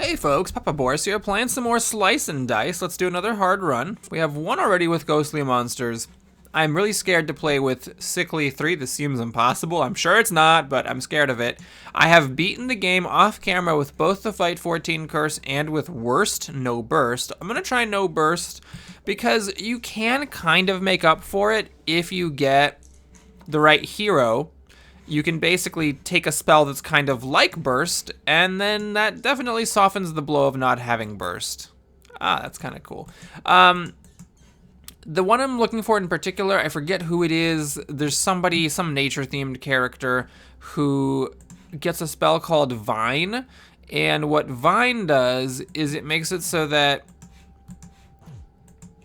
Hey folks, Papa Boris here, playing some more Slice and Dice. Let's do another hard run. We have one already with ghostly monsters. I'm really scared to play with Sickly 3. This seems impossible. I'm sure it's not, but I'm scared of it. I have beaten the game off camera with both the Fight 14 Curse and with Wurst, no burst. I'm going to try no burst because you can kind of make up for it if you get the right hero. You can basically take a spell that's kind of like Burst, and then that definitely softens the blow of not having Burst. Ah, that's kind of cool. The one I'm looking for in particular, I forget who it is. There's somebody, some nature-themed character who gets a spell called Vine, and what Vine does is it makes it so that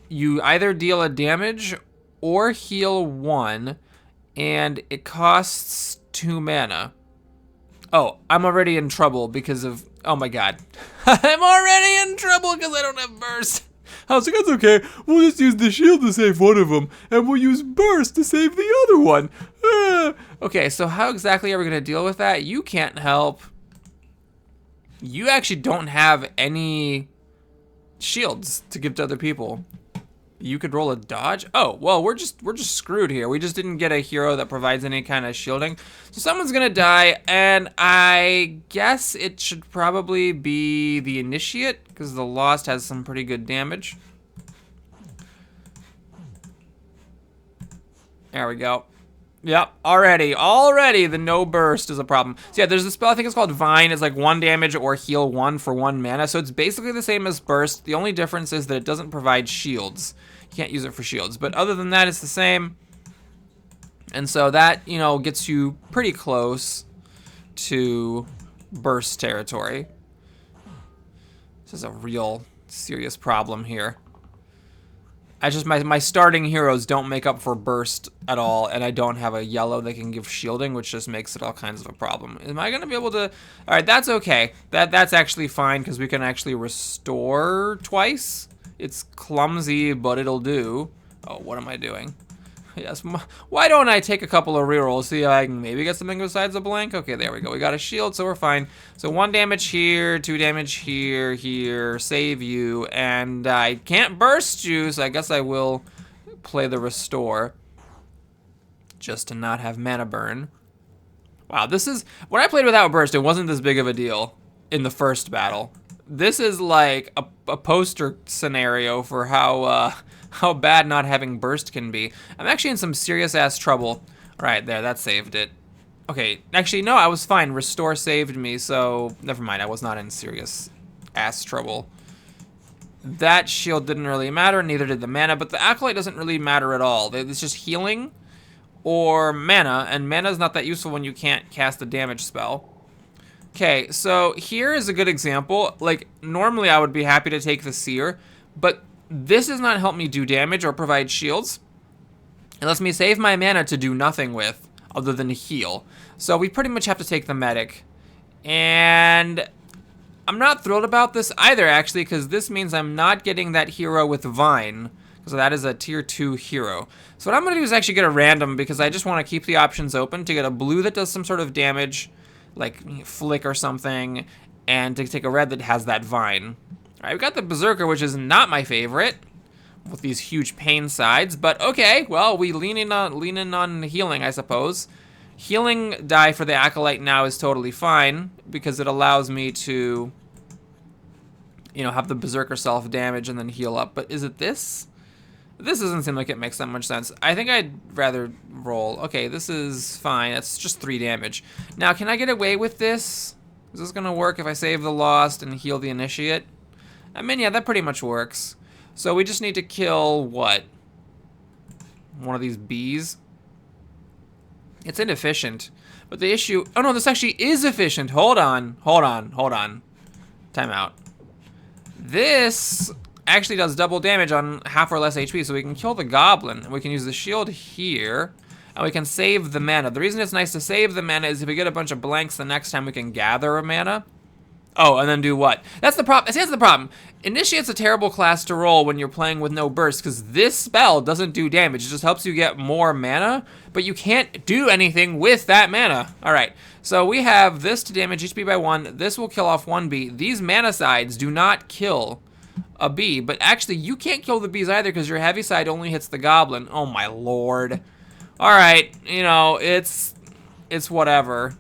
you either deal a damage or heal 1, and it costs 2 mana. Oh, I'm already in trouble because of... Oh my god. I'm already in trouble because I don't have Burst. I was like, that's okay. We'll just use the shield to save one of them, and we'll use Burst to save the other one. Okay, so how exactly are we going to deal with that? You can't help. You actually don't have any shields to give to other people. You could roll a dodge? Oh, well, we're just screwed here. We just didn't get a hero that provides any kind of shielding. So someone's gonna die, and I guess it should probably be the Initiate, because the Lost has some pretty good damage. There we go. Yep, already the no burst is a problem. So yeah, there's a spell, I think it's called Vine. It's like 1 damage or heal 1 for 1 mana. So it's basically the same as Burst. The only difference is that it doesn't provide shields. You can't use it for shields. But other than that, it's the same. And so that, you know, gets you pretty close to Burst territory. This is a real serious problem here. My starting heroes don't make up for Burst at all, and I don't have a yellow that can give shielding, which just makes it all kinds of a problem. Am I going to be able to... Alright, that's okay. That's actually fine, because we can actually restore twice. It's clumsy, but it'll do. Oh, what am I doing? Yes, why don't I take a couple of rerolls, see if I can maybe get something besides a blank? Okay, there we go. We got a shield, so we're fine. So 1 damage here, 2 damage here, save you, and I can't burst you, so I guess I will play the restore just to not have mana burn. Wow, this is... When I played without burst, it wasn't this big of a deal in the first battle. This is like a poster scenario for how bad not having burst can be. I'm actually in some serious ass trouble. Right there, that saved it. Okay, actually no, I was fine. Restore saved me, so never mind. I was not in serious ass trouble. That shield didn't really matter, neither did the mana, but the Acolyte doesn't really matter at all. It's just healing or mana, and mana is not that useful when you can't cast a damage spell. Okay, so here is a good example. Like, normally I would be happy to take the Seer, but this does not help me do damage or provide shields. It lets me save my mana to do nothing with, other than heal. So we pretty much have to take the Medic. And I'm not thrilled about this either, actually, because this means I'm not getting that hero with Vine, because that is a tier 2 hero. So what I'm going to do is actually get a random, because I just want to keep the options open to get a blue that does some sort of damage, like Flick or something, and to take a red that has that Vine. Alright, we got the Berserker, which is not my favorite, with these huge pain sides, but okay, well, we lean in on healing, I suppose. Healing die for the Acolyte now is totally fine, because it allows me to, you know, have the Berserker self-damage and then heal up, but is it this? This doesn't seem like it makes that much sense. I think I'd rather roll. Okay, this is fine. It's just 3 damage. Now, can I get away with this? Is this gonna work if I save the Lost and heal the Initiate? I mean, yeah, that pretty much works. So we just need to kill, what? One of these bees? It's inefficient. But the issue... Oh, no, this actually is efficient. Hold on. Time out. This actually does double damage on half or less HP, so we can kill the Goblin. And we can use the shield here. And we can save the mana. The reason it's nice to save the mana is if we get a bunch of blanks, the next time we can gather a mana. Oh, and then do what? That's the problem. See, that's the problem. Initiate's a terrible class to roll when you're playing with no burst, because this spell doesn't do damage. It just helps you get more mana, but you can't do anything with that mana. All right, so we have this to damage each bee by 1. This will kill off 1 bee. These mana sides do not kill a bee, but actually you can't kill the bees either because your heavy side only hits the goblin. Oh my lord. All right, you know, it's whatever.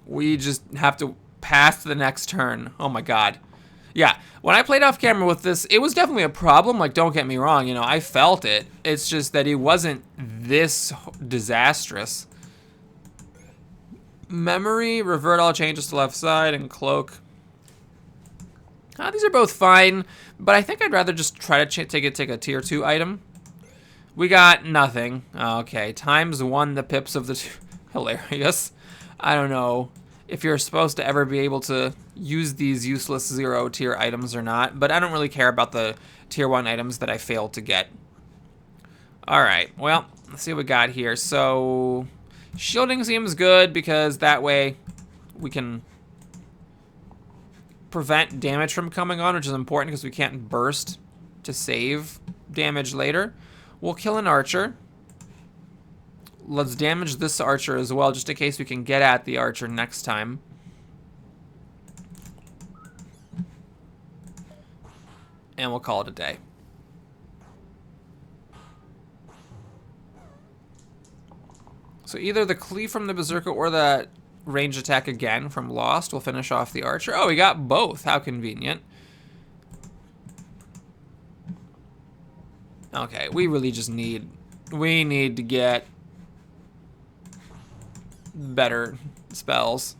We just have to pass to the next turn. Oh my god. Yeah, when I played off camera with this, it was definitely a problem. Like, don't get me wrong, you know, I felt it. It's just that it wasn't this disastrous. Memory, revert all changes to left side, and cloak. These are both fine, but I think I'd rather just try to take a tier 2 item. We got nothing. Okay, times 1 the pips of the two. Hilarious. I don't know if you're supposed to ever be able to use these useless 0 tier items or not, but I don't really care about the tier 1 items that I failed to get. Alright, well, let's see what we got here. So, shielding seems good because that way we can prevent damage from coming on, which is important because we can't burst to save damage later. We'll kill an archer. Let's damage this archer as well, just in case we can get at the archer next time. And we'll call it a day. So either the cleave from the Berserker or the range attack again from Lost will finish off the archer. Oh, we got both. How convenient. Okay, we really just need... We need to get better spells.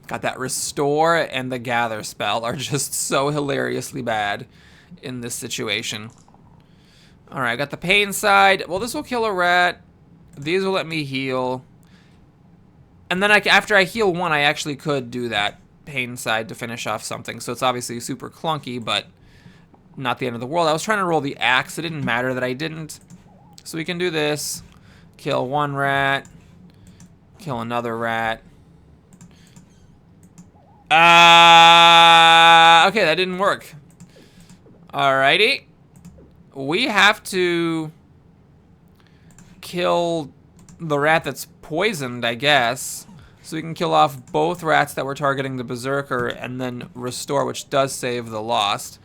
Got that Restore and the Gather spell are just so hilariously bad in this situation. Alright, I got the pain side. Well, this will kill a rat. These will let me heal. And then after I heal 1, I actually could do that pain side to finish off something. So it's obviously super clunky, but not the end of the world. I was trying to roll the axe. It didn't matter that I didn't. So we can do this. Kill 1 rat. Kill another rat. Okay, that didn't work. Alrighty. We have to kill the rat that's poisoned, I guess. So we can kill off both rats that were targeting the Berserker and then Restore, which does save the Lost.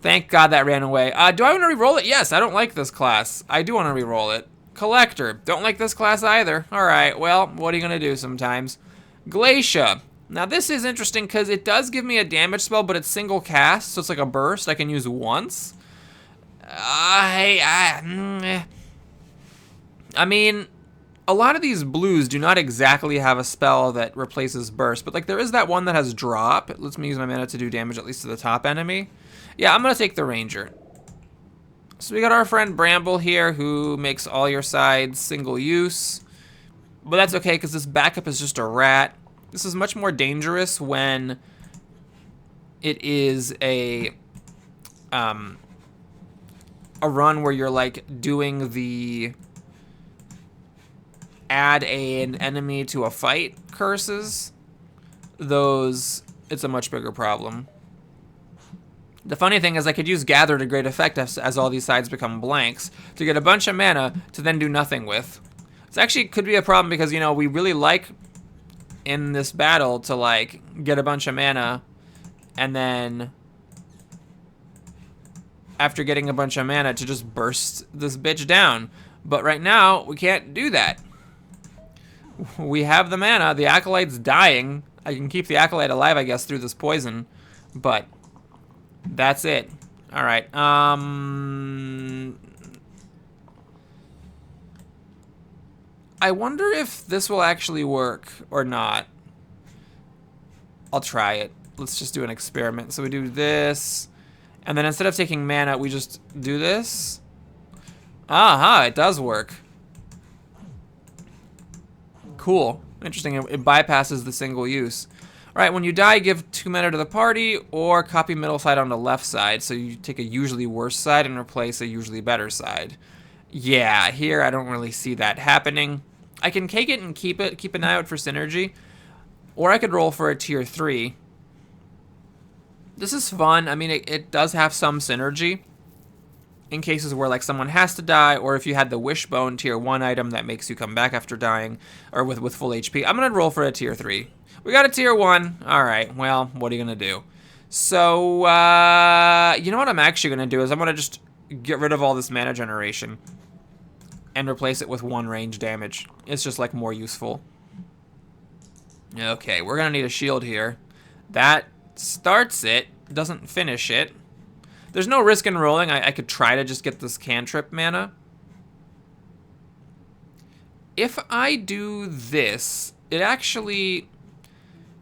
Thank God that ran away. Do I want to re-roll it? Yes, I don't like this class. I do want to re-roll it. Collector. Don't like this class either. Alright, well, what are you going to do sometimes? Glacia. Now this is interesting because it does give me a damage spell, but it's single cast, so it's like a burst I can use once. I mean, a lot of these blues do not exactly have a spell that replaces burst, but like there is that one that has drop. It lets me use my mana to do damage at least to the top enemy. Yeah, I'm gonna take the ranger. So we got our friend Bramble here who makes all your sides single use, but that's okay because this backup is just a rat. This is much more dangerous when it is a run where you're like doing the add an enemy to a fight curses. Those, it's a much bigger problem. The funny thing is I could use Gather to great effect as all these sides become blanks to get a bunch of mana to then do nothing with. This actually could be a problem because, you know, we really like in this battle to like get a bunch of mana and then after getting a bunch of mana to just burst this bitch down. But right now, we can't do that. We have the mana, the Acolyte's dying. I can keep the Acolyte alive, I guess, through this poison, but that's it. All right, I wonder if this will actually work or not. I'll try it. Let's just do an experiment. So we do this. And then instead of taking mana, we just do this. Aha, it does work. Cool. Interesting. It bypasses the single use. All right, when you die, give 2 mana to the party or copy middle side on the left side. So you take a usually worse side and replace a usually better side. Yeah, here I don't really see that happening. I can cake it and keep an eye out for synergy. Or I could roll for a tier 3. This is fun. I mean, it does have some synergy in cases where like someone has to die, or if you had the wishbone tier 1 item that makes you come back after dying, or with full HP. I'm gonna roll for a tier 3. We got a tier 1. All right, well, what are you gonna do? So, you know what I'm actually gonna do is I'm gonna just get rid of all this mana generation and replace it with 1 range damage. It's just like more useful. Okay, we're gonna need a shield here. That starts it, doesn't finish it. There's no risk in rolling. I could try to just get this cantrip mana. If I do this, it actually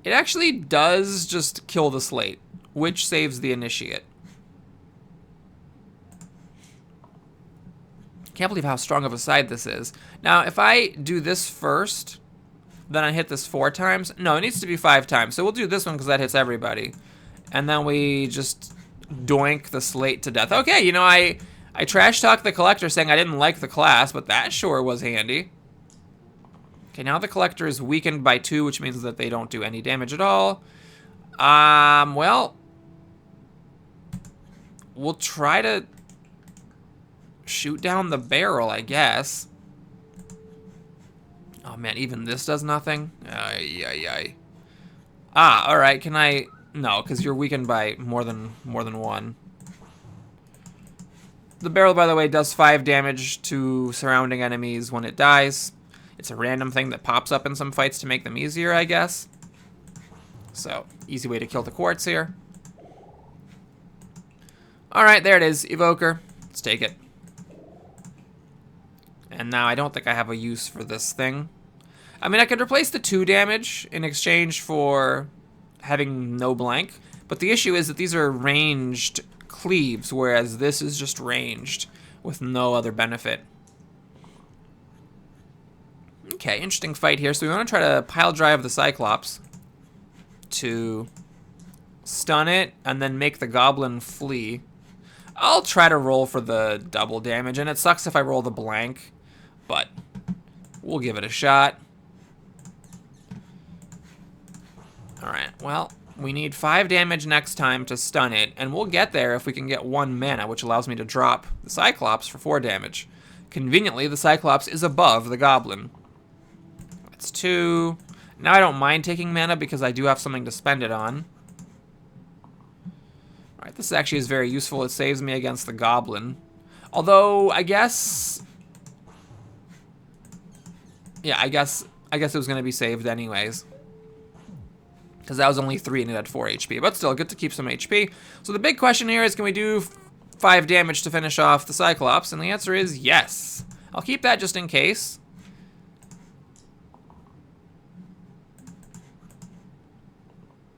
does just kill the slate, which saves the initiate. Can't believe how strong of a side this is. Now, if I do this first, then I hit this 4 times. No, it needs to be 5 times. So we'll do this one because that hits everybody. And then we just doink the slate to death. Okay, you know, I trash talked the collector saying I didn't like the class, but that sure was handy. Okay, now the collector is weakened by 2, which means that they don't do any damage at all. Well, we'll try to shoot down the barrel, I guess. Oh man, even this does nothing? Ay. Ah, alright, can I... No, because you're weakened by more than 1. The barrel, by the way, does 5 damage to surrounding enemies when it dies. It's a random thing that pops up in some fights to make them easier, I guess. So, easy way to kill the quartz here. Alright, there it is. Evoker. Let's take it. And now I don't think I have a use for this thing. I mean, I could replace the 2 damage in exchange for having no blank, but the issue is that these are ranged cleaves, whereas this is just ranged with no other benefit. Okay, interesting fight here. So we want to try to pile drive the Cyclops to stun it and then make the goblin flee. I'll try to roll for the double damage, and it sucks if I roll the blank, but we'll give it a shot. Alright, well, we need 5 damage next time to stun it, and we'll get there if we can get 1 mana, which allows me to drop the Cyclops for 4 damage. Conveniently, the Cyclops is above the Goblin. That's 2. Now I don't mind taking mana because I do have something to spend it on. Alright, this actually is very useful. It saves me against the Goblin. Although, I guess... Yeah, I guess it was going to be saved anyways. Because that was only 3 and it had 4 HP. But still, good to keep some HP. So the big question here is, can we do 5 damage to finish off the Cyclops? And the answer is yes. I'll keep that just in case.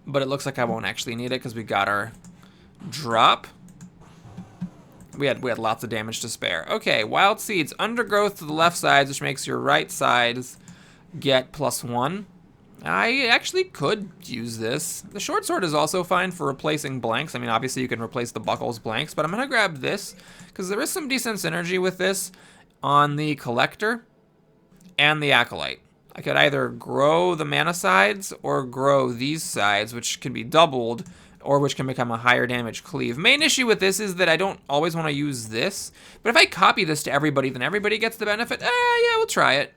But it looks like I won't actually need it because we got our drop. We had lots of damage to spare. Okay, Wild Seeds. Undergrowth to the left sides, which makes your right sides get +1. I actually could use this. The short sword is also fine for replacing blanks. I mean, obviously you can replace the buckles blanks, but I'm going to grab this because there is some decent synergy with this on the collector and the acolyte. I could either grow the mana sides or grow these sides, which can be doubled, or which can become a higher damage cleave. Main issue with this is that I don't always want to use this, but if I copy this to everybody, then everybody gets the benefit. Yeah, we'll try it.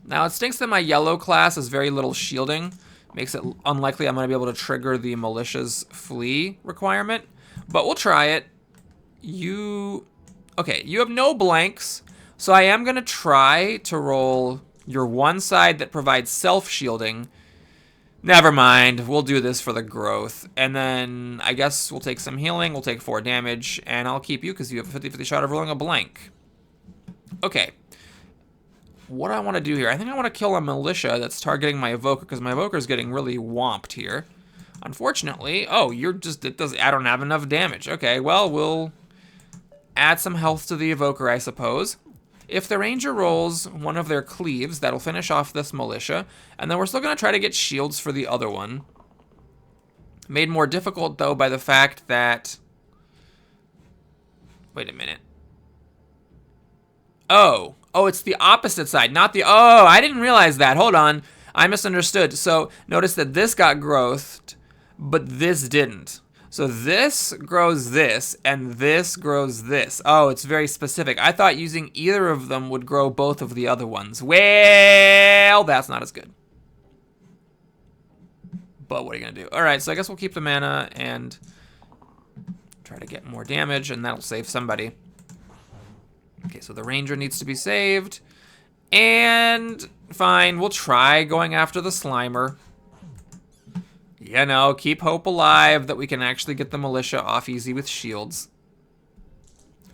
Now, it stinks that my yellow class has very little shielding. Makes it unlikely I'm going to be able to trigger the malicious flee requirement. But we'll try it. Okay, you have no blanks. So I am going to try to roll your one side that provides self-shielding. Never mind. We'll do this for the growth. And then I guess we'll take some healing. We'll take 4 damage. And I'll keep you because you have a 50-50 shot of rolling a blank. Okay. What do I want to do here? I think I want to kill a militia that's targeting my evoker because my evoker is getting really whomped here. Unfortunately, oh, I don't have enough damage. Okay, well, we'll add some health to the evoker, I suppose. If the ranger rolls one of their cleaves, that'll finish off this militia, and then we're still going to try to get shields for the other one. Made more difficult, though, by the fact that... Wait a minute. Oh. Oh, it's the opposite side, not the... Oh, I didn't realize that. Hold on. I misunderstood. So notice that this got growthed, but this didn't. So this grows this, and this grows this. Oh, it's very specific. I thought using either of them would grow both of the other ones. Well, that's not as good. But what are you going to do? All right, so I guess we'll keep the mana and try to get more damage, and that'll save somebody. Okay, so the ranger needs to be saved. And fine, we'll try going after the Slimer. You know, keep hope alive that we can actually get the militia off easy with shields.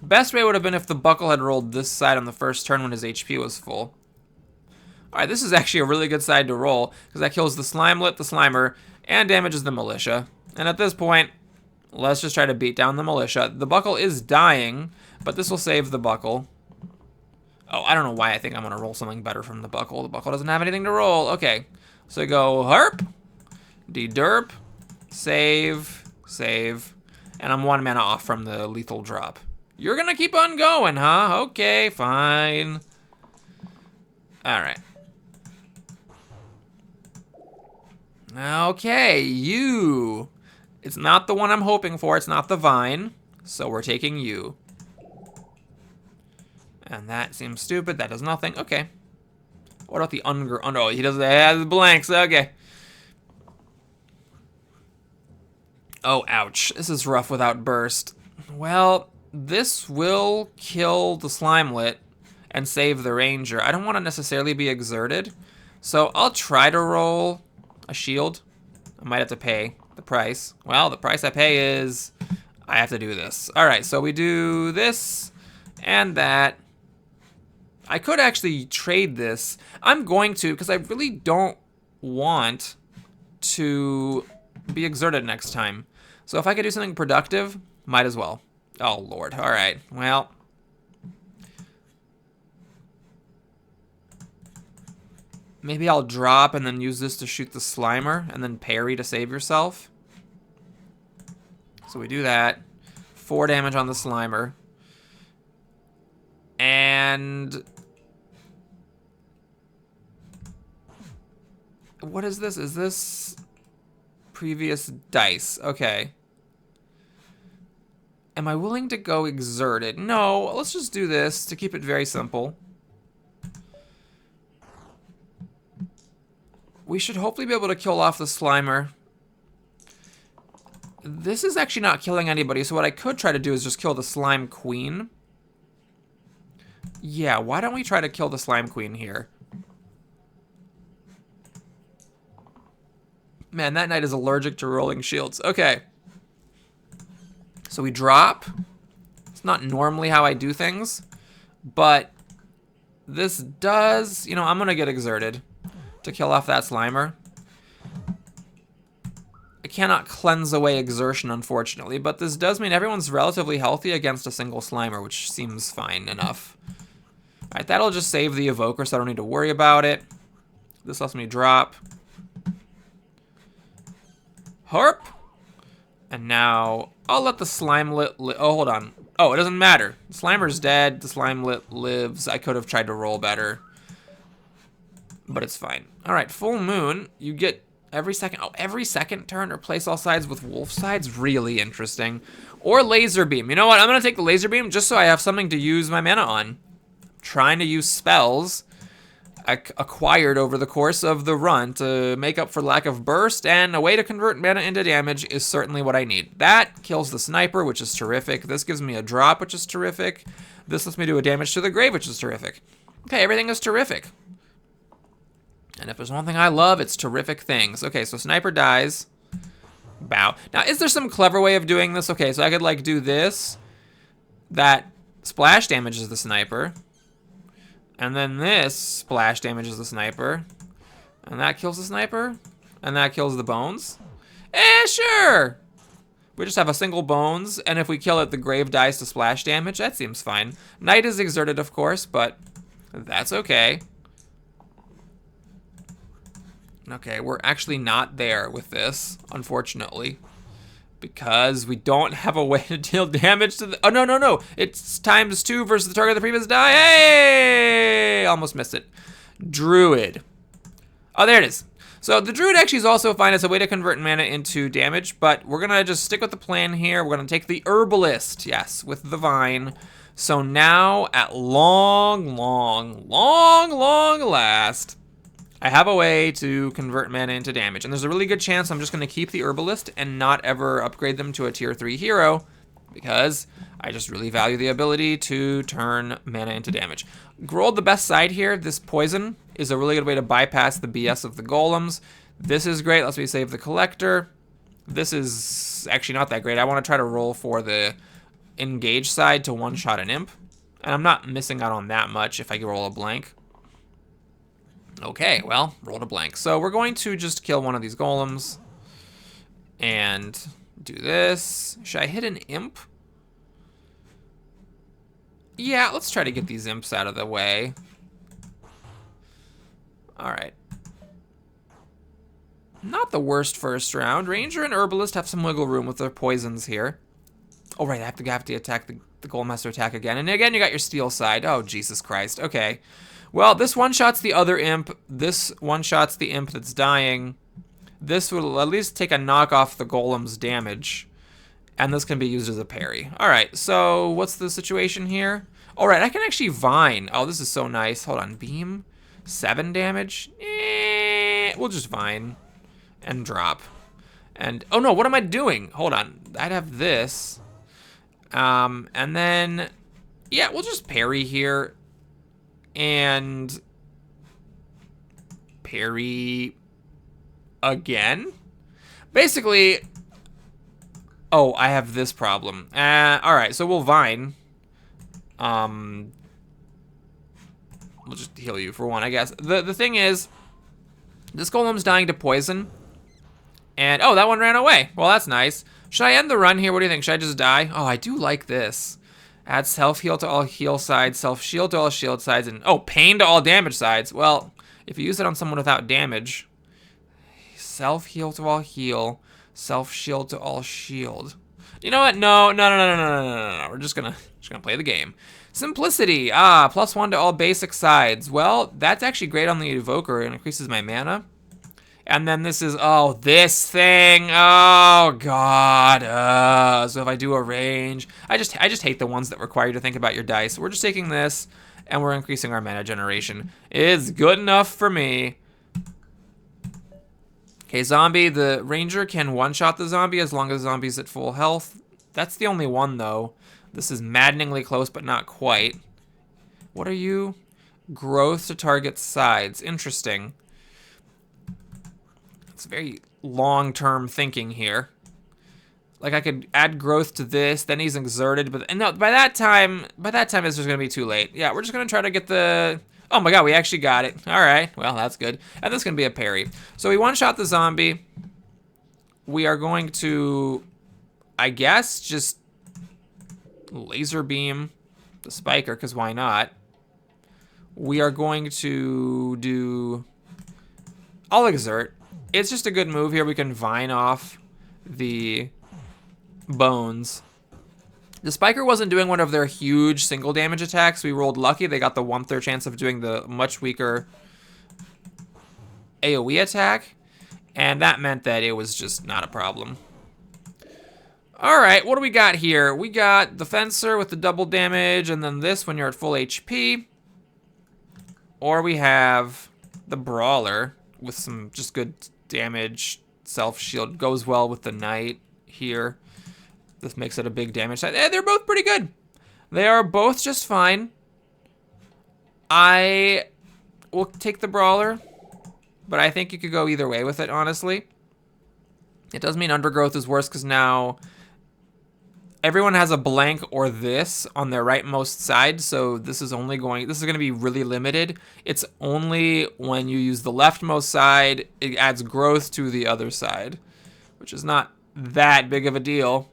Best way would have been if the Buckle had rolled this side on the first turn when his HP was full. Alright, this is actually a really good side to roll, because that kills the Slimelet, the Slimer, and damages the militia. And at this point, let's just try to beat down the militia. The Buckle is dying, but this will save the Buckle. Oh, I don't know why I think I'm going to roll something better from the Buckle. The Buckle doesn't have anything to roll. Okay, so go Harp, de-derp, save, save, and I'm 1 mana off from the lethal drop. You're going to keep on going, huh? Okay, fine. Alright. Okay, you. It's not the one I'm hoping for. It's not the Vine. So we're taking you. And that seems stupid. That does nothing. Okay. What about the Unger? Oh, no, he doesn't have blanks. Okay. Oh, ouch. This is rough without Burst. Well, this will kill the Slimelet and save the Ranger. I don't want to necessarily be exerted. So I'll try to roll a shield. I might have to pay the price. Well, the price I pay is I have to do this. All right, so we do this and that. I could actually trade this. I'm going to, because I really don't want to be exerted next time. So if I could do something productive, might as well. Oh, Lord. All right. Well. Maybe I'll drop and then use this to shoot the Slimer and then parry to save yourself. So we do that. 4 damage on the Slimer. And what is this? Is this previous dice? Okay. Am I willing to go exerted? No, let's just do this to keep it very simple. We should hopefully be able to kill off the Slimer. This is actually not killing anybody, so what I could try to do is just kill the Slime Queen. Yeah, why don't we try to kill the Slime Queen here? Man, that knight is allergic to rolling shields. Okay. So we drop. It's not normally how I do things, but this does, you know, I'm gonna get exerted to kill off that Slimer. I cannot cleanse away exertion, unfortunately, but this does mean everyone's relatively healthy against a single Slimer, which seems fine enough. Alright, that'll just save the Evoker, so I don't need to worry about it. This lets me drop. Harp! And now, I'll let the Slimelet oh, hold on. Oh, it doesn't matter. The Slimer's dead, the Slimelet lives. I could have tried to roll better, but it's fine. Alright, Full Moon, you get every second turn, replace all sides with wolf sides. Really interesting. Or Laser Beam. You know what? I'm going to take the Laser Beam just so I have something to use my mana on. I'm trying to use spells acquired over the course of the run to make up for lack of burst, and a way to convert mana into damage is certainly what I need. That kills the Sniper, which is terrific. This gives me a drop, which is terrific. This lets me do a damage to the grave, which is terrific. Okay, everything is terrific. And if there's one thing I love, it's terrific things. Okay, so Sniper dies. Bow. Now, is there some clever way of doing this? Okay, so I could, like, do this. That splash damages the Sniper. And then this splash damages the Sniper. And that kills the Sniper. And that kills the Bones. Sure! We just have a single Bones, and if we kill it, the Grave dies to splash damage. That seems fine. Knight is exerted, of course, but that's okay. Okay, we're actually not there with this, unfortunately. because we don't have a way to deal damage to the... Oh, no, no, no. It's ×2 versus the target of the previous die. Hey! Almost missed it. Druid. Oh, there it is. So the Druid actually is also fine as a way to convert mana into damage, but we're going to just stick with the plan here. We're going to take the Herbalist, yes, with the Vine. So now, at long last, I have a way to convert mana into damage. And there's a really good chance I'm just going to keep the Herbalist and not ever upgrade them to a tier 3 hero, because I just really value the ability to turn mana into damage. Rolled the best side here. This Poison is a really good way to bypass the BS of the Golems. This is great. Let's save the Collector. This is actually not that great. I want to try to roll for the Engage side to one-shot an Imp. And I'm not missing out on that much if I can roll a blank. Okay, well, rolled a blank. So we're going to just kill one of these Golems. And do this. Should I hit an Imp? Yeah, let's try to get these Imps out of the way. Alright. Not the worst first round. Ranger and Herbalist have some wiggle room with their poisons here. Oh, right, I have to attack the Golem has to attack again. And again, you got your Steel side. Oh, Jesus Christ. Okay. Well, this one-shots the other Imp. This one-shots the Imp that's dying. This will at least take a knock off the Golem's damage. And this can be used as a parry. Alright, so what's the situation here? Alright, I can actually Vine. Oh, this is so nice. Hold on, Beam. 7 damage? We'll just Vine. And drop. And, oh no, what am I doing? Hold on, I'd have this. And then, yeah, we'll just parry here. And parry again? Basically... Oh, I have this problem. Alright, so we'll Vine. We'll just heal you for one, I guess. The thing is, this Golem's dying to poison. And, oh, that one ran away. Well, that's nice. Should I end the run here? What do you think? Should I just die? Oh, I do like this. Add self-heal to all heal sides, self-shield to all shield sides, and, oh, pain to all damage sides. Well, if you use it on someone without damage, self-heal to all heal, self-shield to all shield. You know what? No. We're just gonna play the game. Simplicity. +1 to all basic sides. Well, that's actually great on the Evoker. It increases my mana. And then this is, oh, this thing. Oh, God. So if I do a range, I just hate the ones that require you to think about your dice. We're just taking this, and we're increasing our mana generation. It's good enough for me. Okay, zombie. The ranger can one-shot the zombie as long as the zombie's at full health. That's the only one, though. This is maddeningly close, but not quite. What are you? Growth to target sides. Interesting. It's very long-term thinking here. Like, I could add growth to this, then he's exerted, but no, by that time it's just gonna be too late. Yeah, we're just gonna try to get the... Oh my god, we actually got it. Alright, well, that's good. And this is gonna be a parry. So we one-shot the zombie. We are going to, I guess, just laser beam the spiker, because why not? We are going to do... I'll exert. It's just a good move here. We can Vine off the bones. The Spiker wasn't doing one of their huge single damage attacks. We rolled lucky. They got the 1/3 chance of doing the much weaker AoE attack. And that meant that it was just not a problem. Alright, what do we got here? We got the Fencer with the double damage, and then this when you're at full HP. Or we have the Brawler with some just good damage. Self-shield goes well with the Knight here. This makes it a big damage side. They're both pretty good. They are both just fine. I will take the Brawler, but I think you could go either way with it, honestly. It does mean Undergrowth is worse because now everyone has a blank or this on their rightmost side, so this is going to be really limited. It's only when you use the leftmost side, it adds growth to the other side, which is not that big of a deal.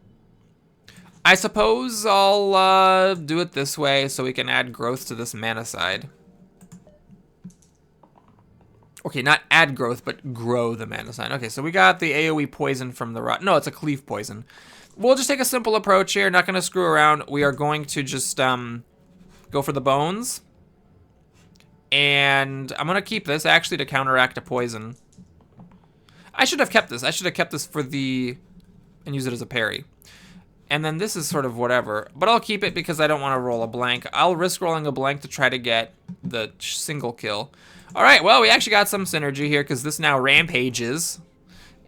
I suppose I'll do it this way so we can add growth to this mana side. Okay, not add growth, but grow the mana sign. Okay, so we got the AoE poison from the rot. No, it's a cleave poison. We'll just take a simple approach here. Not going to screw around. We are going to just go for the bones. And I'm going to keep this, actually, to counteract a poison. I should have kept this. I should have kept this for the... and use it as a parry. And then this is sort of whatever. But I'll keep it because I don't want to roll a blank. I'll risk rolling a blank to try to get the single kill. All right, well, we actually got some synergy here because this now rampages.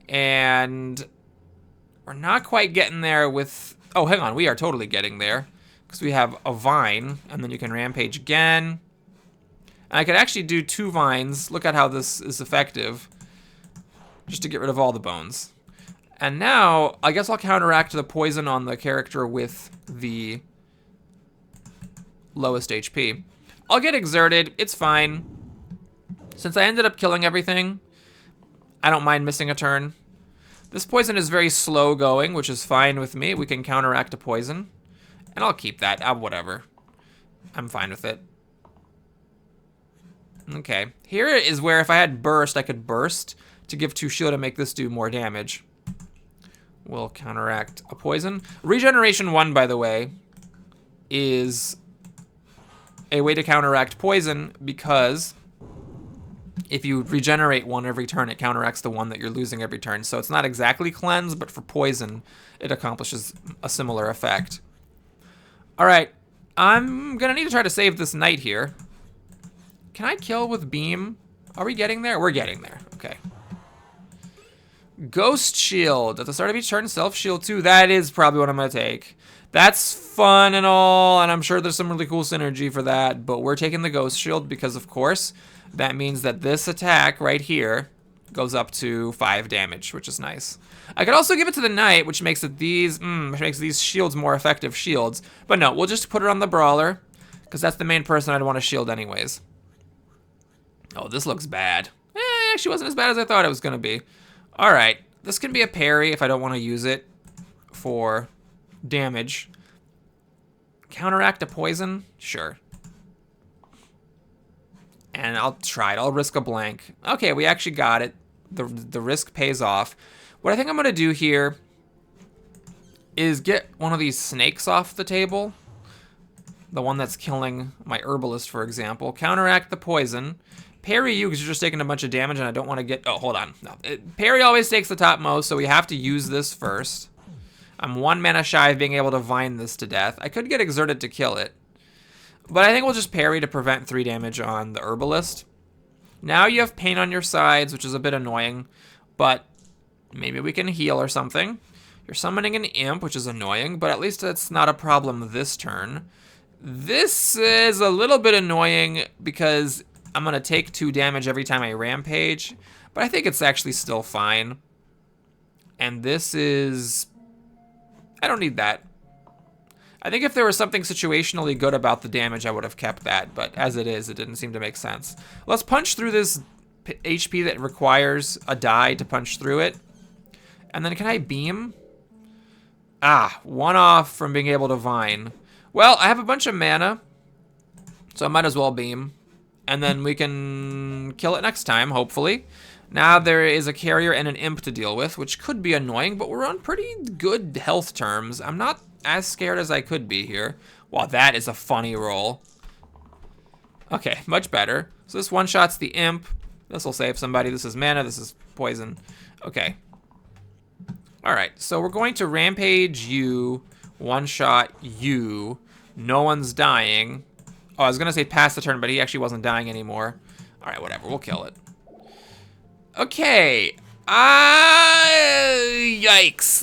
And we're not quite getting there with... oh, hang on. We are totally getting there. Because we have a vine, and then you can rampage again. And I could actually do 2 vines. Look at how this is effective. Just to get rid of all the bones. And now, I guess I'll counteract the poison on the character with the lowest HP. I'll get exerted. It's fine. Since I ended up killing everything, I don't mind missing a turn. This poison is very slow going, which is fine with me. We can counteract a poison. And I'll keep that. Whatever. I'm fine with it. Okay. Here is where if I had burst, I could burst to give 2 shield and make this do more damage. We'll counteract a poison. Regeneration 1, by the way, is a way to counteract poison because if you regenerate 1 every turn, it counteracts the 1 that you're losing every turn. So it's not exactly cleanse, but for poison, it accomplishes a similar effect. All right, I'm going to need to try to save this knight here. Can I kill with beam? Are we getting there? We're getting there. Okay. Ghost Shield. At the start of each turn, self-shield 2. That is probably what I'm going to take. That's fun and all, and I'm sure there's some really cool synergy for that, but we're taking the Ghost Shield because, of course, that means that this attack right here goes up to 5 damage, which is nice. I could also give it to the Knight, which makes it these shields more effective shields, but no, we'll just put it on the Brawler because that's the main person I'd want to shield anyways. Oh, this looks bad. It actually wasn't as bad as I thought it was going to be. All right, this can be a parry if I don't want to use it for damage. Counteract a poison? Sure. And I'll try it. I'll risk a blank. Okay, we actually got it. The risk pays off. What I think I'm going to do here is get one of these snakes off the table. The one that's killing my herbalist, for example. Counteract the poison. Parry you because you're just taking a bunch of damage and I don't want to get... oh, hold on. No, parry always takes the topmost, so we have to use this first. I'm 1 mana shy of being able to vine this to death. I could get exerted to kill it. But I think we'll just parry to prevent 3 damage on the herbalist. Now you have pain on your sides, which is a bit annoying. But maybe we can heal or something. You're summoning an imp, which is annoying, but at least it's not a problem this turn. This is a little bit annoying because I'm going to take 2 damage every time I rampage, but I think it's actually still fine. And this is... I don't need that. I think if there was something situationally good about the damage, I would have kept that, but as it is, it didn't seem to make sense. Let's punch through this HP that requires a die to punch through it. And then can I beam? Ah, 1 off from being able to vine. Well, I have a bunch of mana, so I might as well beam. And then we can kill it next time, hopefully. Now there is a carrier and an imp to deal with, which could be annoying, but we're on pretty good health terms. I'm not as scared as I could be here. Wow, that is a funny roll. Okay, much better. So this one-shots the imp. This will save somebody. This is mana. This is poison. Okay. All right, so we're going to rampage you, one-shot you. No one's dying. Oh, I was going to say pass the turn, but he actually wasn't dying anymore. All right, whatever. We'll kill it. Okay. Yikes.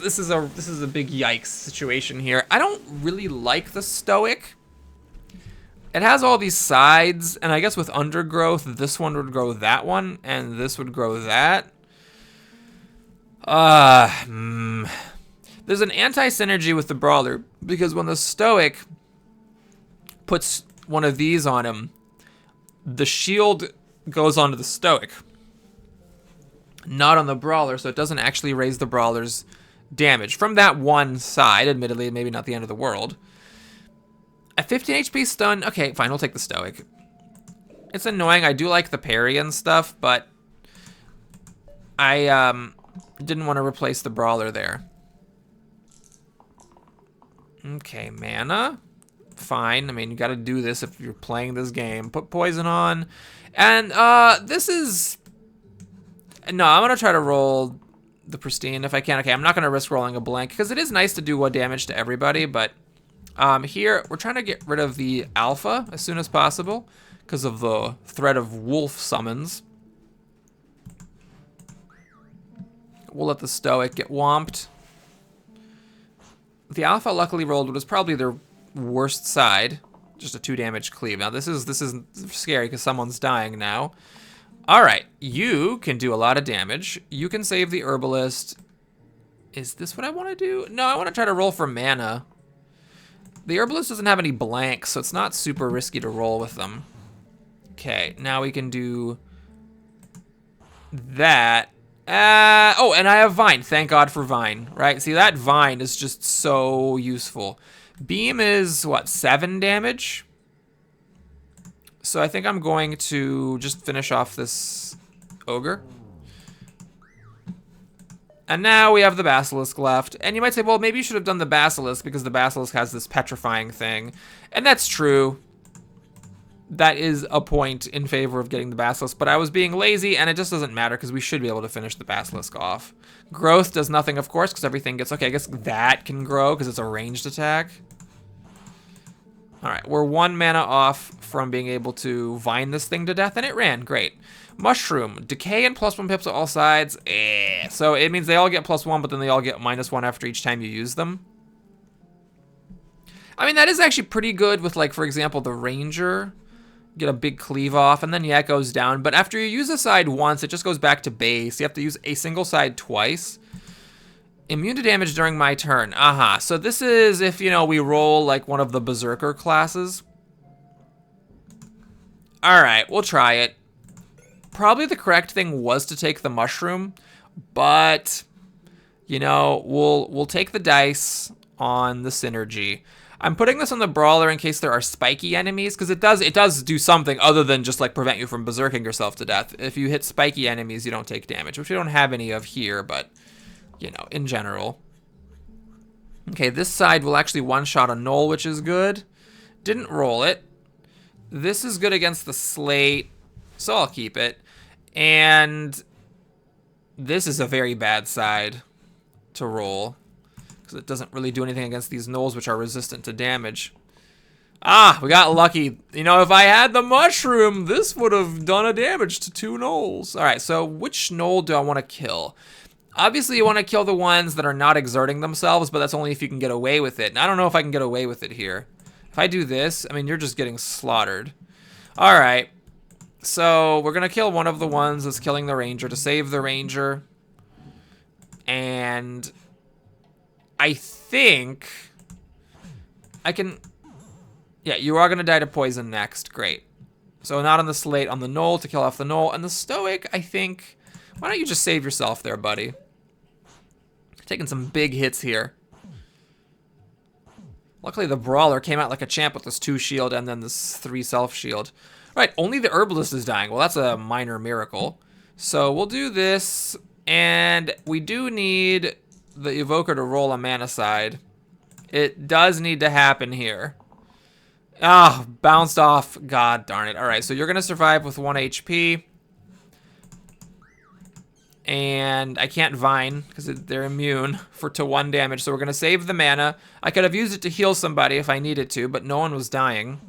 This is a big yikes situation here. I don't really like the Stoic. It has all these sides, and I guess with undergrowth, this one would grow that one, and this would grow that. There's an anti-synergy with the Brawler, because when the Stoic puts one of these on him, the shield goes onto the Stoic, not on the Brawler, so it doesn't actually raise the Brawler's damage. From that one side, admittedly, maybe not the end of the world. At 15 HP stun, okay, fine, we'll take the Stoic. It's annoying, I do like the parry and stuff, but I didn't want to replace the brawler there. Okay, mana. Fine. I mean, you got to do this if you're playing this game. Put poison on. And this is... No, I'm going to try to roll the pristine if I can. Okay, I'm not going to risk rolling a blank because it is nice to do 1 damage to everybody, but here we're trying to get rid of the alpha as soon as possible because of the threat of wolf summons. We'll let the stoic get whomped. The alpha luckily rolled what was probably their worst side, just a 2 damage cleave. Now this is scary because someone's dying now. All right, you can do a lot of damage. You can save the herbalist. Is this what I want to do? No, I want to try to roll for mana. The herbalist doesn't have any blanks, so it's not super risky to roll with them. Okay, now we can do that. Oh, and I have Vine. Thank God for Vine, right? See, that Vine is just so useful. Beam is, what, 7 damage? So I think I'm going to just finish off this ogre. And now we have the basilisk left. And you might say, well, maybe you should have done the basilisk because the basilisk has this petrifying thing. And that's true. That is a point in favor of getting the basilisk, but I was being lazy, and it just doesn't matter because we should be able to finish the basilisk off. Growth does nothing, of course, because everything gets... Okay, I guess that can grow because it's a ranged attack. All right, we're 1 mana off from being able to vine this thing to death, and it ran. Great. Mushroom. Decay and +1 pips on all sides. So it means they all get +1, but then they all get -1 after each time you use them. I mean, that is actually pretty good with, like, for example, the ranger. Get a big cleave off, and then yeah, it goes down. But after you use a side once, it just goes back to base. You have to use a single side twice. Immune to damage during my turn. Aha. So this is if, you know, we roll like one of the berserker classes. All right, we'll try it. Probably the correct thing was to take the mushroom, but you know, we'll take the dice on the synergy. I'm putting this on the brawler in case there are spiky enemies, because it does do something other than just like prevent you from berserking yourself to death. If you hit spiky enemies, you don't take damage, which we don't have any of here, but you know, in general. Okay, this side will actually one-shot a Knoll, which is good. Didn't roll it. This is good against the slate, so I'll keep it. And this is a very bad side to roll, because it doesn't really do anything against these Knolls, which are resistant to damage. Ah, we got lucky. You know, if I had the mushroom, this would have done a damage to 2 Knolls. All right, so which Knoll do I want to kill? Obviously, you want to kill the ones that are not exerting themselves, but that's only if you can get away with it. And I don't know if I can get away with it here. If I do this, I mean, you're just getting slaughtered. All right, so we're going to kill one of the ones that's killing the ranger to save the ranger. And I think I can... Yeah, you are going to die to poison next. Great. So not on the slate, on the Knoll to kill off the Knoll. And the stoic, I think... Why don't you just save yourself there, buddy? Taking some big hits here. Luckily, the brawler came out like a champ with this 2 shield and then this 3 self shield. Right, only the herbalist is dying. Well, that's a minor miracle. So we'll do this. And we do need the evoker to roll a mana side. It does need to happen here. Ah, bounced off. God darn it. All right, so you're going to survive with 1 HP. And I can't vine because they're immune to 1 damage. So we're going to save the mana. I could have used it to heal somebody if I needed to, but no one was dying.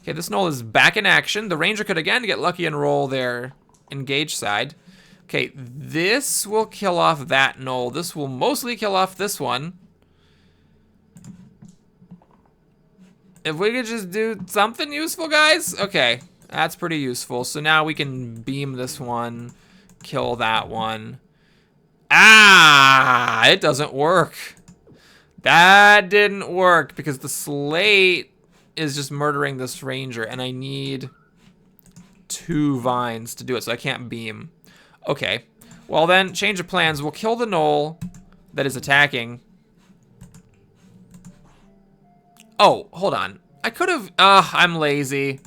Okay, this Knoll is back in action. The ranger could again get lucky and roll their engage side. Okay, this will kill off that Knoll. This will mostly kill off this one. If we could just do something useful, guys. Okay, that's pretty useful. So now we can beam this one. Kill that one. Ah, it doesn't work. That didn't work because the slate is just murdering this ranger and I need 2 vines to do it, so I can't beam. Okay, well then, change of plans. We'll kill the Knoll that is attacking. Oh, hold on. I could have, I'm lazy.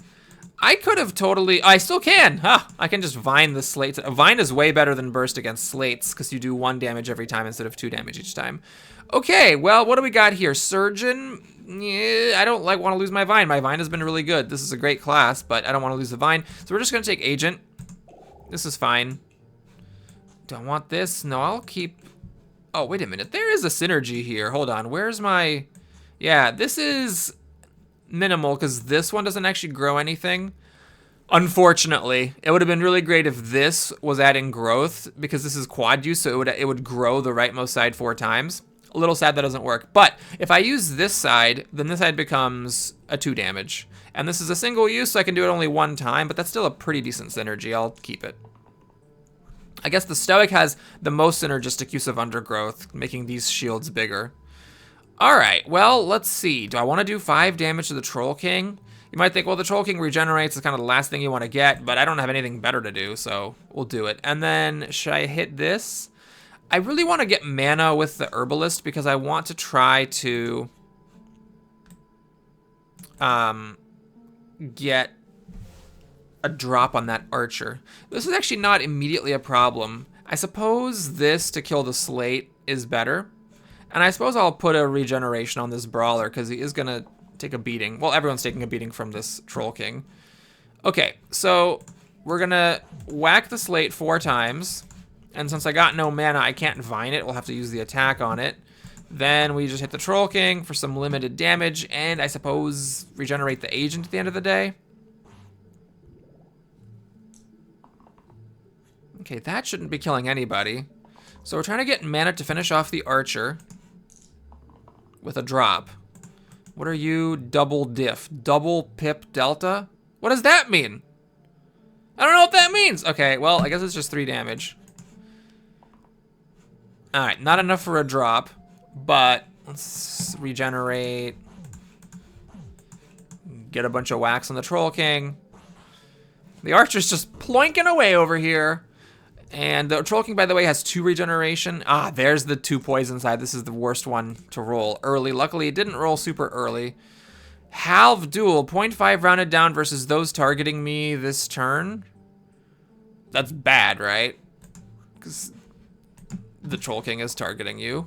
I could have totally... I still can. Huh. I can just Vine the slates. Vine is way better than Burst against slates because you do 1 damage every time instead of 2 damage each time. Okay, well, what do we got here? Surgeon? Yeah, I don't want to lose my Vine. My Vine has been really good. This is a great class, but I don't want to lose the Vine. So we're just going to take Agent. This is fine. Do I want this? No, I'll keep... Oh, wait a minute. There is a synergy here. Hold on. Where's my... Yeah, this is minimal because this one doesn't actually grow anything. Unfortunately, it would have been really great if this was adding growth because this is quad use, so it would grow the rightmost side 4 times. A little sad that doesn't work. But if I use this side, then this side becomes a 2 damage. And this is a single use, so I can do it only 1 time, but that's still a pretty decent synergy. I'll keep it. I guess the Stoic has the most synergistic use of Undergrowth, making these shields bigger. Alright, well, let's see. Do I want to do 5 damage to the Troll King? You might think, well, the Troll King regenerates is kind of the last thing you want to get, but I don't have anything better to do, so we'll do it. And then, should I hit this? I really want to get mana with the Herbalist because I want to try to get a drop on that Archer. This is actually not immediately a problem. I suppose this to kill the Slate is better. And I suppose I'll put a regeneration on this Brawler because he is going to take a beating. Well, everyone's taking a beating from this Troll King. Okay, so we're going to whack the Slate 4 times. And since I got no mana, I can't Vine it. We'll have to use the attack on it. Then we just hit the Troll King for some limited damage. And I suppose regenerate the Agent at the end of the day. Okay, that shouldn't be killing anybody. So we're trying to get mana to finish off the Archer with a drop. What are you? Double diff. Double pip delta? What does that mean? I don't know what that means. Okay, well, I guess it's just 3 damage. Alright, not enough for a drop, but let's regenerate. Get a bunch of whacks on the Troll King. The Archer's just ploinking away over here. And the Troll King, by the way, has 2 regeneration. Ah, there's the 2 poison side. This is the worst one to roll early. Luckily, it didn't roll super early. Halve Duel, 0.5 rounded down versus those targeting me this turn. That's bad, right? Because the Troll King is targeting you.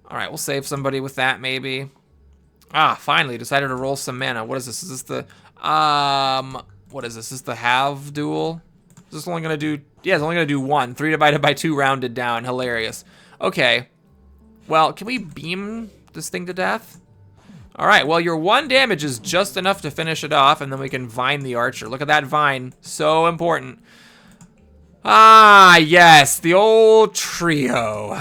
All right, we'll save somebody with that, maybe. Ah, finally, decided to roll some mana. What is this? Is this the, what is this? Is this the Halve Duel? Is this only gonna do, yeah, it's only gonna do 1. 3 divided by 2 rounded down. Hilarious. Okay. Well, can we beam this thing to death? All right, well, your 1 damage is just enough to finish it off, and then we can Vine the Archer. Look at that Vine. So important. Ah, yes, the old trio.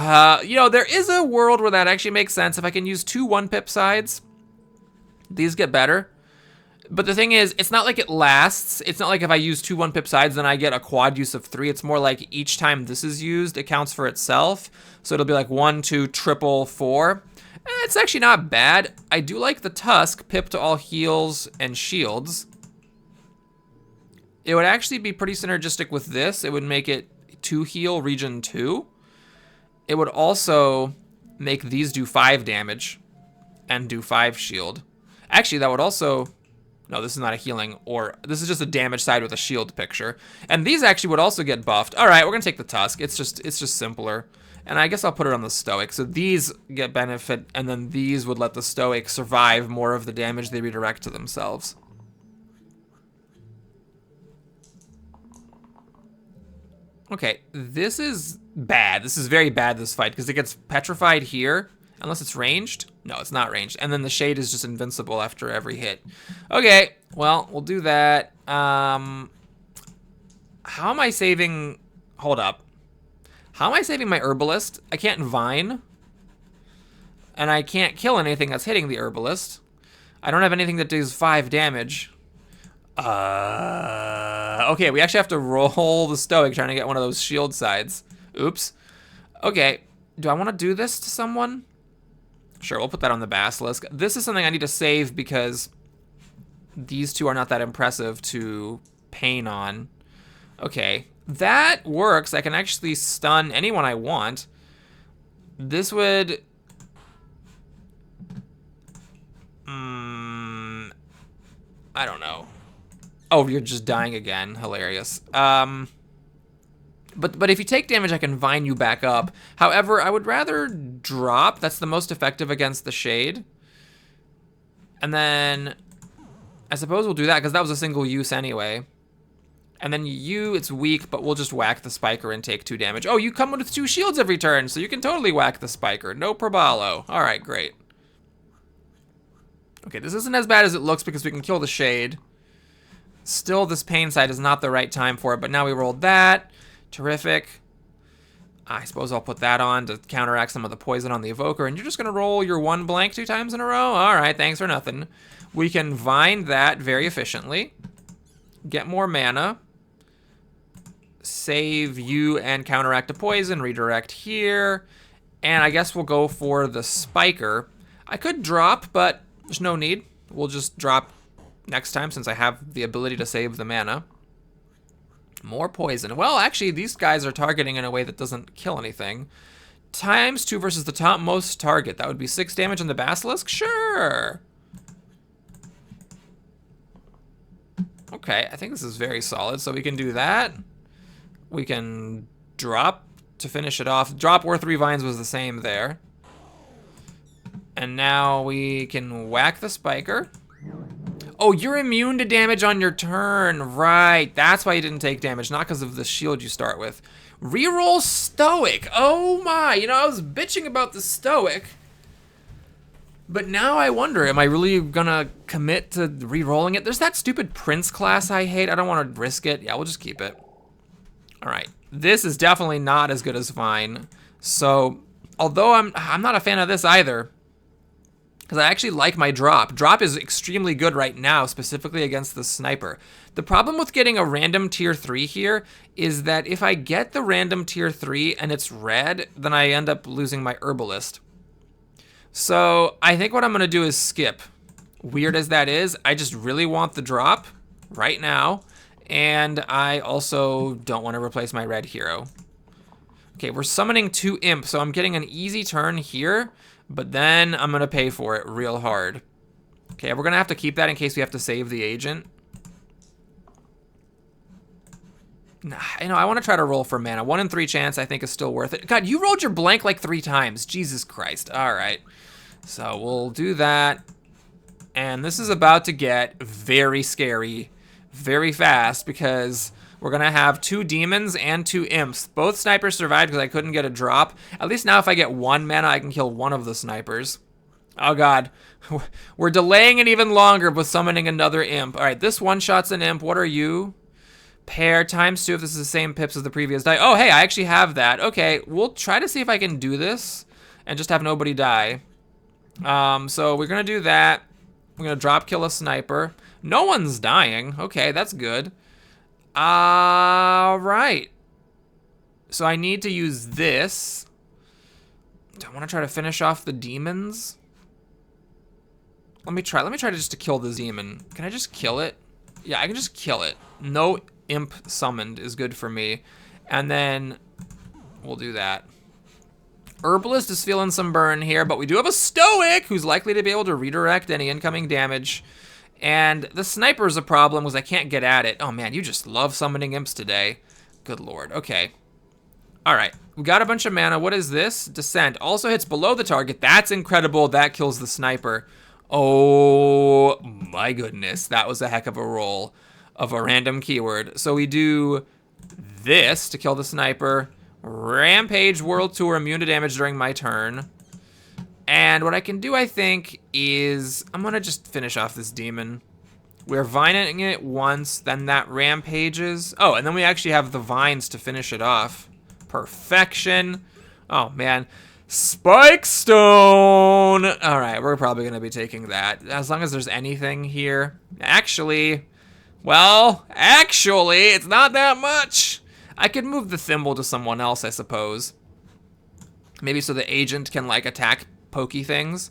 You know, there is a world where that actually makes sense. If I can use 2 1-pip sides, these get better. But the thing is, it's not like it lasts. It's not like if I use 2 1-pip sides, then I get a quad use of 3. It's more like each time this is used, it counts for itself. So it'll be like 1, 2, triple, 4. It's actually not bad. I do like the Tusk, pip to all heals and shields. It would actually be pretty synergistic with this. It would make it 2 heal, region 2. It would also make these do 5 damage and do 5 shield. Actually, that would also... No, this is not a healing, or this is just a damage side with a shield picture. And these actually would also get buffed. All right, we're gonna take the Tusk. It's just simpler. And I guess I'll put it on the Stoic. So these get benefit, and then these would let the Stoic survive more of the damage they redirect to themselves. Okay, this is bad. This is very bad, this fight, because it gets petrified here. Unless it's ranged? No, it's not ranged. And then the Shade is just invincible after every hit. Okay, well, we'll do that. How am I saving... Hold up. How am I saving my Herbalist? I can't Vine. And I can't kill anything that's hitting the Herbalist. I don't have anything that does 5 damage. Okay, we actually have to roll the Stoic trying to get one of those shield sides. Oops. Okay, do I want to do this to someone? Sure, we'll put that on the Basilisk. This is something I need to save because these 2 are not that impressive to pain on. Okay, that works. I can actually stun anyone I want. This would... I don't know. Oh, you're just dying again. Hilarious. But if you take damage, I can vine you back up. However, I would rather drop. That's the most effective against the shade. And then I suppose we'll do that because that was a single use anyway. And then you, it's weak, but we'll just whack the spiker and take 2 damage. Oh, you come with 2 shields every turn, so you can totally whack the spiker. No probalo. All right, great. Okay, this isn't as bad as it looks because we can kill the shade. Still, this pain side is not the right time for it, but now we rolled that. Terrific. I suppose I'll put that on to counteract some of the poison on the evoker, and you're just going to roll your 1 blank 2 times in a row? All right, thanks for nothing. We can vine that very efficiently. Get more mana. Save you and counteract a poison, redirect here, and I guess we'll go for the spiker. I could drop, but there's no need. We'll just drop next time since I have the ability to save the mana. More poison. Well, actually, these guys are targeting in a way that doesn't kill anything. ×2 versus the topmost target. That would be 6 damage on the basilisk? Sure. Okay, I think this is very solid, so we can do that. We can drop to finish it off. Drop or 3 vines was the same there. And now we can whack the spiker. Oh, you're immune to damage on your turn. Right, that's why you didn't take damage, not because of the shield you start with. Reroll Stoic. Oh my, you know, I was bitching about the Stoic. But now I wonder, am I really gonna commit to re-rolling it? There's that stupid Prince class I hate. I don't want to risk it. Yeah, we'll just keep it. All right, this is definitely not as good as Vine. So, although I'm not a fan of this either, because I actually like my drop. Drop is extremely good right now, specifically against the sniper. The problem with getting a random tier 3 here is that if I get the random tier 3 and it's red, then I end up losing my herbalist. So I think what I'm gonna do is skip. Weird as that is, I just really want the drop right now. And I also don't want to replace my red hero. Okay, we're summoning 2 imp, so I'm getting an easy turn here, but then I'm gonna pay for it real hard. Okay, we're gonna have to keep that in case we have to save the agent. Nah, you know, I want to try to roll for mana. 1 in 3 chance I think is still worth it. God, you rolled your blank like 3 times. Jesus Christ. All right. So we'll do that. And this is about to get very scary very fast because we're going to have 2 demons and 2 imps. Both snipers survived because I couldn't get a drop. At least now if I get 1 mana, I can kill one of the snipers. Oh god. We're delaying it even longer with summoning another imp. All right, this one-shot's an imp. What are you? Pair ×2 if this is the same pips as the previous die. Oh, hey, I actually have that. Okay, we'll try to see if I can do this and just have nobody die. So we're going to do that. We're going to drop kill a sniper. No one's dying. Okay, that's good. All right. So I need to use this. Do I want to try to finish off the demons? Let me try just to kill the demon. Can I just kill it? Yeah, I can just kill it. No imp summoned is good for me. And then we'll do that. Herbalist is feeling some burn here, but we do have a Stoic who's likely to be able to redirect any incoming damage. And the sniper's a problem because I can't get at it. Oh man, you just love summoning imps today. Good lord. Okay. All right. We got a bunch of mana. What is this? Descent. Also hits below the target. That's incredible. That kills the sniper. Oh my goodness. That was a heck of a roll of a random keyword. So we do this to kill the sniper. Rampage World Tour, immune to damage during my turn. And what I can do, I think, is I'm going to just finish off this demon. We're vining it once, then that rampages. Oh, and then we actually have the vines to finish it off. Perfection. Oh, man. Spike Stone. All right, we're probably going to be taking that. As long as there's anything here. Actually, it's not that much. I could move the thimble to someone else, I suppose. Maybe so the agent can, like, attack pokey things.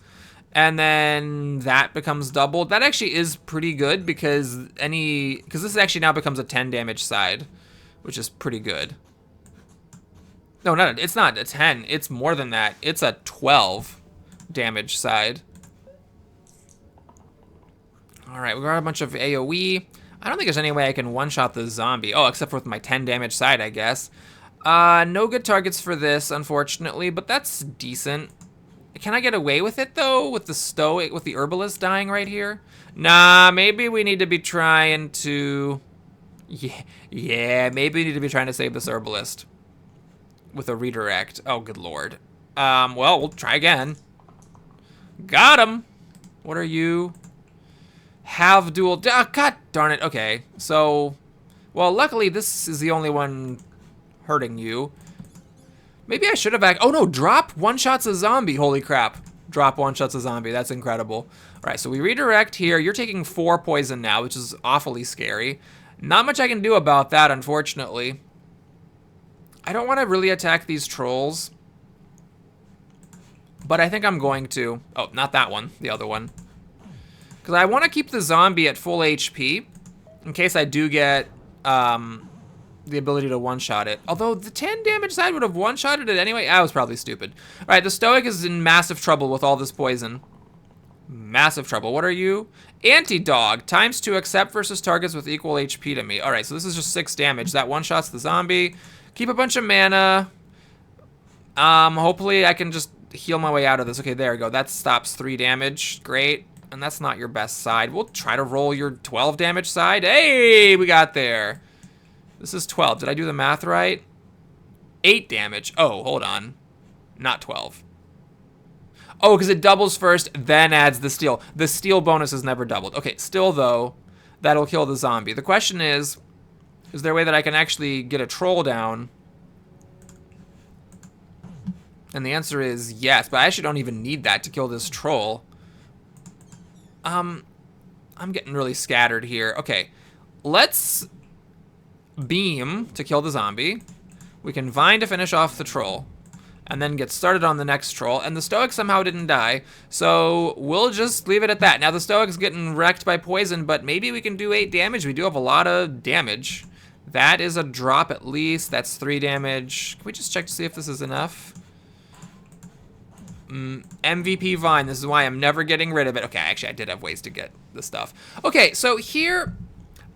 And then that becomes doubled. That actually is pretty good because this actually now becomes a 10 damage side, which is pretty good. No, it's not a 10. It's more than that. It's a 12 damage side. All right, we got a bunch of AoE. I don't think there's any way I can one-shot the zombie. Oh, except for with my 10 damage side, I guess. No good targets for this, unfortunately, but that's decent. Can I get away with it, though, with the stoic, with the herbalist dying right here? Nah, maybe we need to be trying to... Yeah, maybe we need to be trying to save this herbalist with a redirect. Oh, good lord. Well, we'll try again. Got him. What are you? Have dual... Oh, God darn it. Okay, so... Well, luckily, this is the only one hurting you. Maybe I should have oh no, drop one-shots a zombie. Holy crap. Drop one-shots a zombie. That's incredible. All right, so we redirect here. You're taking 4 poison now, which is awfully scary. Not much I can do about that, unfortunately. I don't want to really attack these trolls, but I think I'm going to. Oh, not that one. The other one. Because I want to keep the zombie at full HP in case I do get... the ability to one-shot it. Although the 10 damage side would have one-shotted it anyway. I was probably stupid. All right, the Stoic is in massive trouble with all this poison. Massive trouble. What are you? Anti-dog. ×2 accept versus targets with equal HP to me. All right, so this is just 6 damage. That one-shots the zombie. Keep a bunch of mana. Hopefully I can just heal my way out of this. Okay, there we go. That stops 3 damage. Great. And that's not your best side. We'll try to roll your 12 damage side. Hey, we got there. This is 12. Did I do the math right? 8 damage. Oh, hold on. Not 12. Oh, because it doubles first, then adds the steel. The steel bonus is never doubled. Okay, still, though, that'll kill the zombie. The question is there a way that I can actually get a troll down? And the answer is yes, but I actually don't even need that to kill this troll. I'm getting really scattered here. Okay, let's... beam to kill the zombie. We can vine to finish off the troll. And then get started on the next troll. And the Stoic somehow didn't die. So we'll just leave it at that. Now the Stoic's getting wrecked by poison, but maybe we can do 8 damage. We do have a lot of damage. That is a drop at least. That's 3 damage. Can we just check to see if this is enough? MVP Vine. This is why I'm never getting rid of it. Okay, actually I did have ways to get the stuff. Okay, so here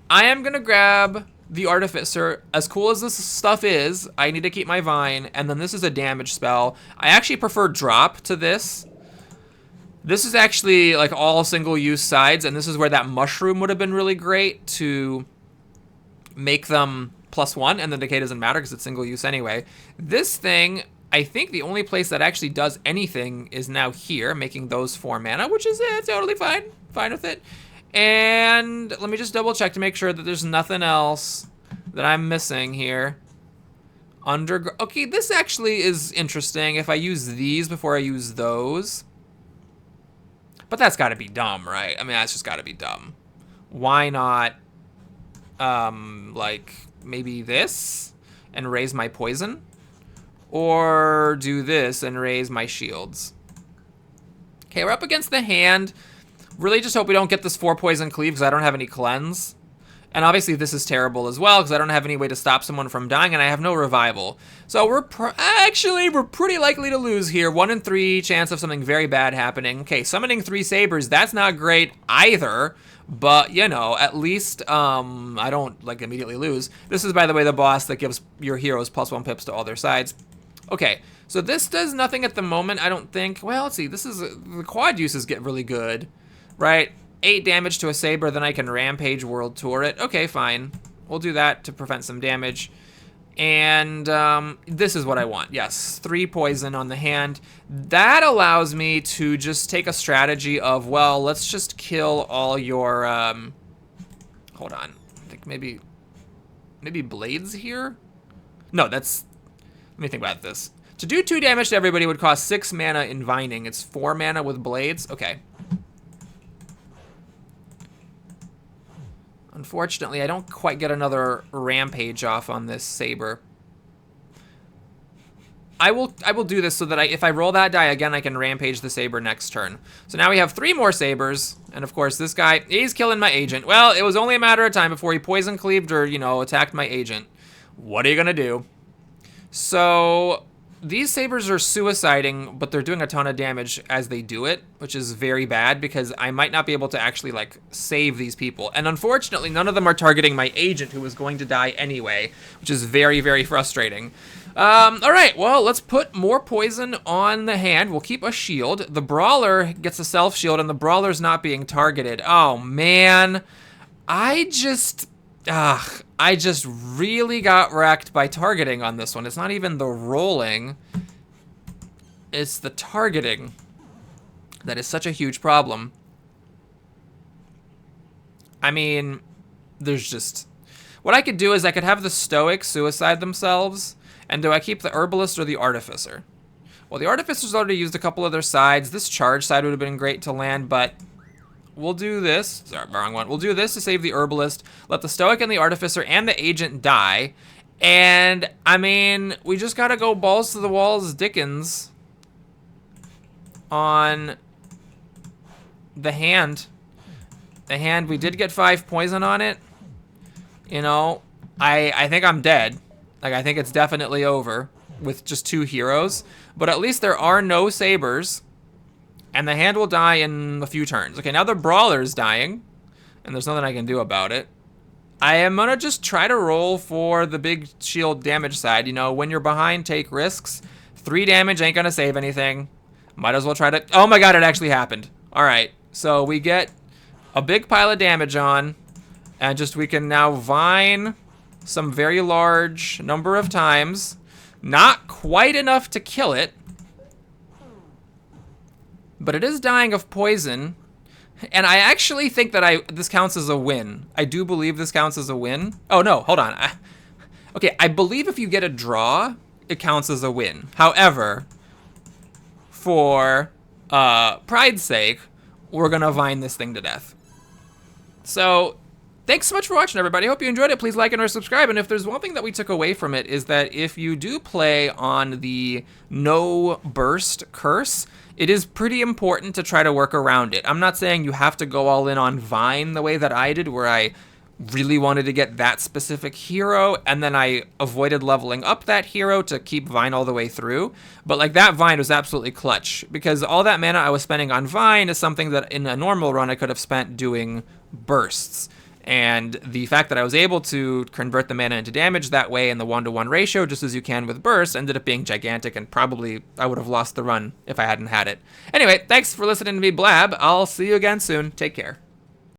I am going to grab... the Artificer. As cool as this stuff is, I need to keep my Vine, and then this is a damage spell. I actually prefer drop to this. This is actually like all single-use sides, and this is where that mushroom would have been really great to make them +1, and the decay doesn't matter because it's single-use anyway. This thing, I think the only place that actually does anything is now here, making those 4 mana, which is totally fine. Fine with it. And let me just double check to make sure that there's nothing else that I'm missing here. Okay, this actually is interesting if I use these before I use those. But that's gotta be dumb, right? I mean, that's just gotta be dumb. Why not, like, maybe this and raise my poison? Or do this and raise my shields? Okay, we're up against the hand. Really just hope we don't get this 4 poison cleave because I don't have any cleanse. And obviously this is terrible as well because I don't have any way to stop someone from dying and I have no revival. So we're pretty likely to lose here. 1 in 3 chance of something very bad happening. Okay, summoning 3 sabers, that's not great either. But, you know, at least I don't, like, immediately lose. This is, by the way, the boss that gives your heroes +1 pips to all their sides. Okay, so this does nothing at the moment, I don't think. Well, let's see, this is, the quad uses get really good. Right, 8 damage to a saber, then I can rampage world tour it. Okay, fine. We'll do that to prevent some damage. And this is what I want. Yes, 3 poison on the hand. That allows me to just take a strategy of, well, let's just kill all your, hold on. I think maybe blades here? No, that's, let me think about this. To do 2 damage to everybody would cost 6 mana in vining. It's 4 mana with blades. Okay. Unfortunately, I don't quite get another rampage off on this saber. I will do this so that if I roll that die again, I can rampage the saber next turn. So now we have 3 more sabers, and of course this guy, he's killing my agent. Well, it was only a matter of time before he poison cleaved or, you know, attacked my agent. What are you gonna do? So these sabers are suiciding, but they're doing a ton of damage as they do it, which is very bad because I might not be able to actually, like, save these people. And unfortunately, none of them are targeting my agent, who was going to die anyway, which is very, very frustrating. All right, well, let's put more poison on the hand. We'll keep a shield. The brawler gets a self-shield, and the brawler's not being targeted. Oh, man. I just really got wrecked by targeting on this one. It's not even the rolling. It's the targeting that is such a huge problem. I mean, there's just... What I could do is I could have the Stoics suicide themselves, and do I keep the Herbalist or the Artificer? Well, the Artificer's already used a couple of their sides. This charge side would have been great to land, but... We'll do this. Sorry, wrong one. We'll do this to save the Herbalist. Let the Stoic and the Artificer and the Agent die. And, I mean, we just gotta go balls to the walls Dickens on the hand. The hand, we did get 5 poison on it. You know, I think I'm dead. Like, I think it's definitely over with just 2 heroes. But at least there are no sabers. And the hand will die in a few turns. Okay, now the brawler's dying, and there's nothing I can do about it. I am gonna just try to roll for the big shield damage side. You know, when you're behind, take risks. 3 damage ain't gonna save anything. Might as well try to... Oh my god, it actually happened. All right, so we get a big pile of damage on, and just we can now vine some very large number of times. Not quite enough to kill it, but it is dying of poison, and I actually think that this counts as a win. I do believe this counts as a win. Oh, no, hold on. Okay, I believe if you get a draw, it counts as a win. However, for pride's sake, we're going to vine this thing to death. So, thanks so much for watching, everybody. I hope you enjoyed it. Please like and or subscribe. And if there's one thing that we took away from it is that if you do play on the no burst curse, it is pretty important to try to work around it. I'm not saying you have to go all in on Vine the way that I did, where I really wanted to get that specific hero, and then I avoided leveling up that hero to keep Vine all the way through. But like that Vine was absolutely clutch, because all that mana I was spending on Vine is something that in a normal run I could have spent doing bursts. And the fact that I was able to convert the mana into damage that way in the 1-to-1 ratio, just as you can with bursts, ended up being gigantic, and probably I would have lost the run if I hadn't had it. Anyway, thanks for listening to me blab. I'll see you again soon. Take care.